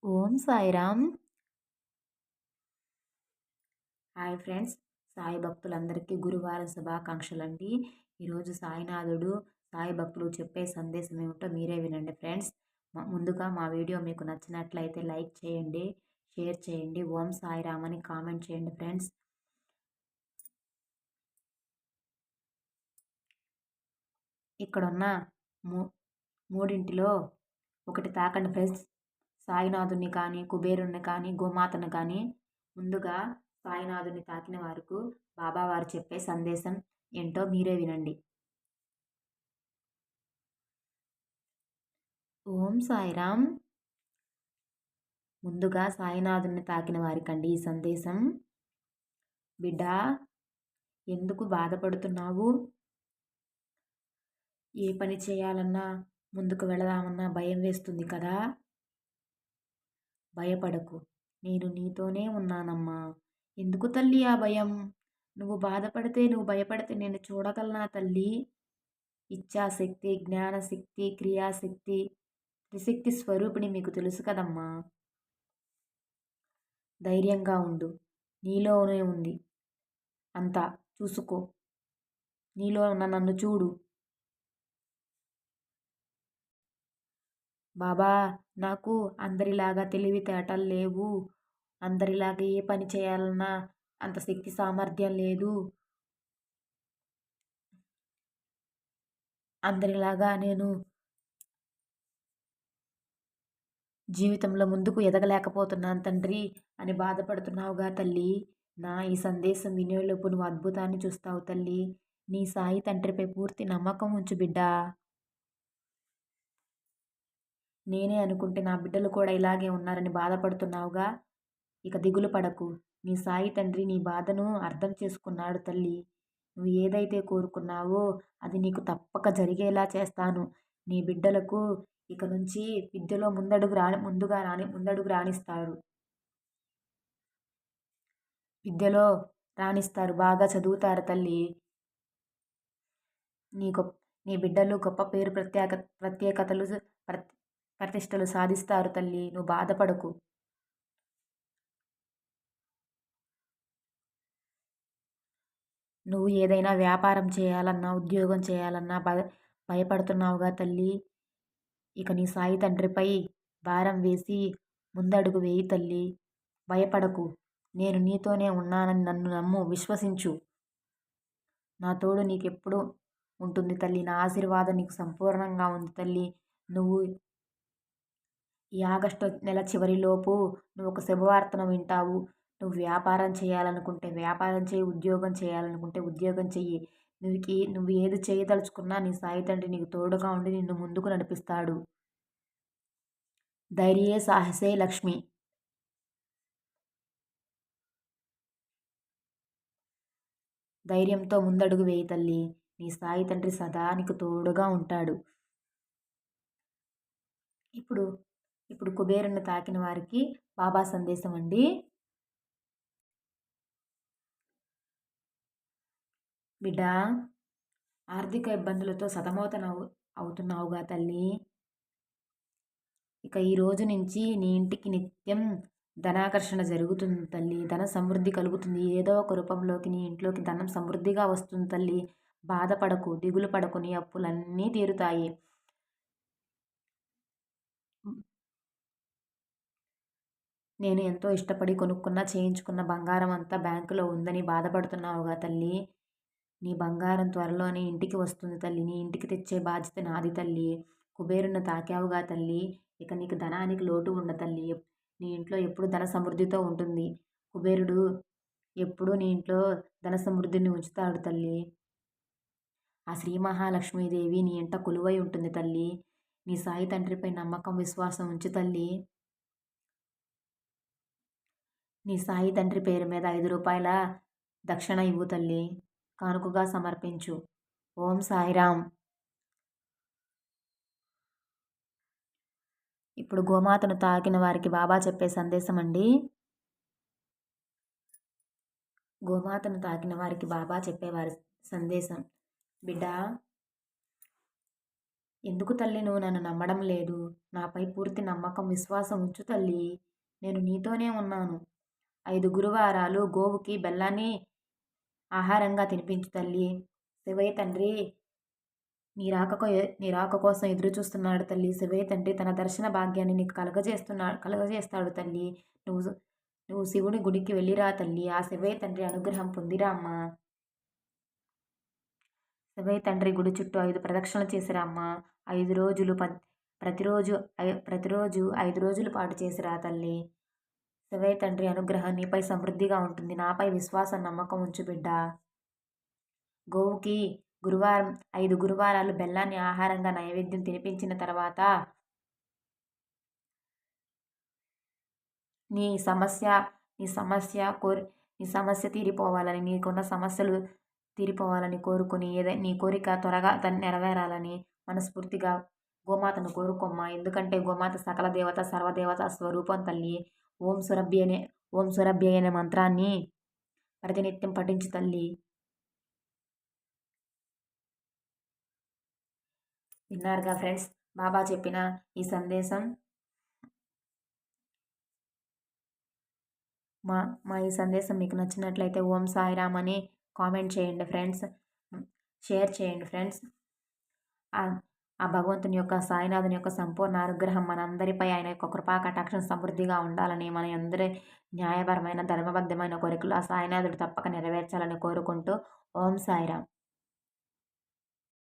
ఓం Sairam. Hi friends, Sai భక్తులందరికీ గురువారం శుభాకాంక్షలండి. ఈరోజు సాయినాథుడు సాయి భక్తులు చెప్పే సందేశం ఏమిటో మీరే వినండి ఫ్రెండ్స్. ముందుగా మా వీడియో మీకు నచ్చినట్లయితే లైక్ చేయండి, షేర్ చేయండి, ఓం సాయిరామ్ అని కామెంట్ చేయండి ఫ్రెండ్స్. ఇక్కడున్న మూడింటిలో ఒకటి తాకండి ఫ్రెండ్స్. సాయినాథుని కానీ, కుబేరుణ్ణి కానీ, గోమాతను కానీ. ముందుగా సాయినాథుని తాకిన వారికి బాబావారు చెప్పే సందేశం ఏంటో మీరే వినండి. ఓం సాయిరామ్. ముందుగా సాయినాథుని తాకిన వారికండి ఈ సందేశం. బిడ్డా, ఎందుకు బాధపడుతున్నావు? ఏ పని చేయాలన్నా, ముందుకు వెళదామన్నా భయం వేస్తుంది కదా. భయపడకు, నేను నీతోనే ఉన్నానమ్మా. ఎందుకు తల్లి ఆ భయం? నువ్వు భయపడితే నేను చూడగలనా తల్లి? ఇచ్ఛాశక్తి, జ్ఞానశక్తి, క్రియాశక్తి, త్రిశక్తి స్వరూపిణి మీకు తెలుసు కదమ్మా. ధైర్యంగా ఉండు, నీలోనే ఉంది అంతా. చూసుకో, నీలో ఉన్న నన్ను చూడు. బాబా, నాకు అందరిలాగా తెలివితేటలు లేవు. అందరిలాగా ఏ పని చేయాలన్నా అంత శక్తి సామర్థ్యం లేదు. అందరిలాగా నేను జీవితంలో ముందుకు ఎదగలేకపోతున్నాను తండ్రి అని బాధపడుతున్నావుగా తల్లి. నా ఈ సందేశం వినేలోపు నువ్వు అద్భుతాన్ని చూస్తావు తల్లి. నీ సాయి తండ్రిపై పూర్తి నమ్మకం ఉంచు బిడ్డా. నేనే అనుకుంటే నా బిడ్డలు కూడా ఇలాగే ఉన్నారని బాధపడుతున్నావుగా. ఇక దిగులు పడకు. నీ సాయి తండ్రి నీ బాధను అర్థం చేసుకున్నాడు తల్లి. నువ్వు ఏదైతే కోరుకున్నావో అది నీకు తప్పక జరిగేలా చేస్తాను. నీ బిడ్డలకు ఇక నుంచి విద్యలో ముందడుగు రాణిస్తారు. విద్యలో రాణిస్తారు, బాగా చదువుతారు తల్లి. నీ బిడ్డలు గొప్ప పేరు ప్రత్యేకతలు ప్రతిష్టలు సాధిస్తారు తల్లి. నువ్వు బాధపడకు. నువ్వు ఏదైనా వ్యాపారం చేయాలన్నా, ఉద్యోగం చేయాలన్నా భయపడుతున్నావుగా తల్లి. ఇక నీ సాయి తండ్రిపై భారం వేసి ముందడుగు వేయి తల్లి. భయపడకు, నేను నీతోనే ఉన్నానని నన్ను నమ్ము, విశ్వసించు. నా తోడు నీకెప్పుడు ఉంటుంది తల్లి. నా ఆశీర్వాదం నీకు సంపూర్ణంగా ఉంది తల్లి. నువ్వు ఈ ఆగస్టు నెల చివరిలోపు నువ్వు ఒక శుభవార్తను వింటావు. నువ్వు వ్యాపారం చేయాలనుకుంటే వ్యాపారం చేయి, ఉద్యోగం చేయాలనుకుంటే ఉద్యోగం చెయ్యి. నువ్వు ఏది చేయదలుచుకున్నా నీ సాయి తండ్రి నీకు తోడుగా ఉండి నిన్ను ముందుకు నడిపిస్తాడు. ధైర్యే సాహసే లక్ష్మి. ధైర్యంతో ముందడుగు వేయి తల్లి. నీ సాయి తండ్రి సదా నీకు తోడుగా ఉంటాడు. ఇప్పుడు కుబేరుని తాకిన వారికి బాబా సందేశం అండి. బిడ్డా, ఆర్థిక ఇబ్బందులతో అవుతున్నావుగా తల్లి. ఇక ఈ రోజు నుంచి నీ ఇంటికి నిత్యం ధనాకర్షణ జరుగుతుంది తల్లి. ధన సమృద్ధి కలుగుతుంది. ఏదో ఒక రూపంలోకి నీ ఇంట్లోకి ధనం సమృద్ధిగా వస్తుంది తల్లి. బాధపడకు, దిగులు పడకు, నీ అప్పులన్నీ తీరుతాయి. నేను ఎంతో ఇష్టపడి చేయించుకున్న బంగారం అంతా బ్యాంకులో ఉందని బాధపడుతున్నావుగా తల్లి. నీ బంగారం త్వరలోనే ఇంటికి వస్తుంది తల్లి. నీ ఇంటికి తెచ్చే బాధ్యత నాది తల్లి. కుబేరుని తాకావుగా తల్లి. ఇక నీకు ధనానికి లోటు ఉండ తల్లి. నీ ఇంట్లో ఎప్పుడు ధన సమృద్ధితో ఉంటుంది. కుబేరుడు ఎప్పుడూ నీ ఇంట్లో ధన సమృద్ధిని ఉంచుతాడు తల్లి. ఆ శ్రీ మహాలక్ష్మీదేవి నీ ఇంట కొలువై ఉంటుంది తల్లి. నీ సాయి తండ్రిపై నమ్మకం, విశ్వాసం ఉంచు తల్లి. నీ సాయి తండ్రి పేరు మీద 5 రూపాయల దక్షిణ ఇవ్వు తల్లి. కానుకగా సమర్పించు. ఓం సాయిరామ్. ఇప్పుడు గోమాతను తాకిన వారికి బాబా చెప్పే సందేశం అండి. గోమాతను తాకిన వారికి బాబా చెప్పేవారి సందేశం. బిడ్డ, ఎందుకు తల్లి నువ్వు నన్ను నమ్మడం లేదు? నాపై పూర్తి నమ్మకం, విశ్వాసం ఉంచు తల్లీ. నేను నీతోనే ఉన్నాను. 5 గురువారాలు గోవుకి బెల్లాన్ని ఆహారంగా తినిపించు తల్లీ. శివయ్య తండ్రి నీ రాక కోసం ఎదురు చూస్తున్నాడు తల్లీ. శివయ్య తండ్రి తన దర్శన భాగ్యాన్ని నీకు కలగజేస్తాడు తల్లీ. నువ్వు నువ్వు శివుని గుడికి వెళ్ళిరా తల్లీ. ఆ శివయ్య తండ్రి అనుగ్రహం పొందిరా అమ్మా. శివయ్య తండ్రి గుడి చుట్టూ 5 ప్రదక్షిణలు చేసిరా అమ్మా. 5 రోజులు ప్రతిరోజు 5 రోజుల పాటు చేసిరా తల్లి. శివయ్య తండ్రి అనుగ్రహం నీపై సమృద్ధిగా ఉంటుంది. నాపై విశ్వాసం, నమ్మకం ఉంచు బిడ్డా. గోవుకి 5 గురువారాలు బెల్లాన్ని ఆహారంగా నైవేద్యం తినిపించిన తర్వాత నీ సమస్య నీ సమస్య కోరి నీ సమస్య తీరిపోవాలని, నీకున్న సమస్యలు తీరిపోవాలని కోరుకుని నీ కోరిక త్వరగా నెరవేరాలని మనస్ఫూర్తిగా గోమాతను కోరుకోమ్మా. ఎందుకంటే గోమాత సకల దేవత, సర్వదేవత స్వరూపం తల్లి. ఓం సురభ్య అనే మంత్రాన్ని ప్రతినిత్యం పఠించు తల్లి. విన్నారుగా ఫ్రెండ్స్, బాబా చెప్పిన ఈ సందేశం. మా ఈ సందేశం మీకు నచ్చినట్లయితే ఓం సాయిరామ్ అని కామెంట్ చేయండి ఫ్రెండ్స్. షేర్ చేయండి ఫ్రెండ్స్. ఆ భగవంతుని యొక్క, సాయినాథుని యొక్క సంపూర్ణ అనుగ్రహం మనందరిపై, ఆయన యొక్క కృపా కటాక్షం సమృద్ధిగా ఉండాలని, మన అందరి న్యాయపరమైన ధర్మబద్ధమైన కోరికలు ఆ సాయినాథుడు తప్పక నెరవేర్చాలని కోరుకుంటూ ఓం సాయిరామ్.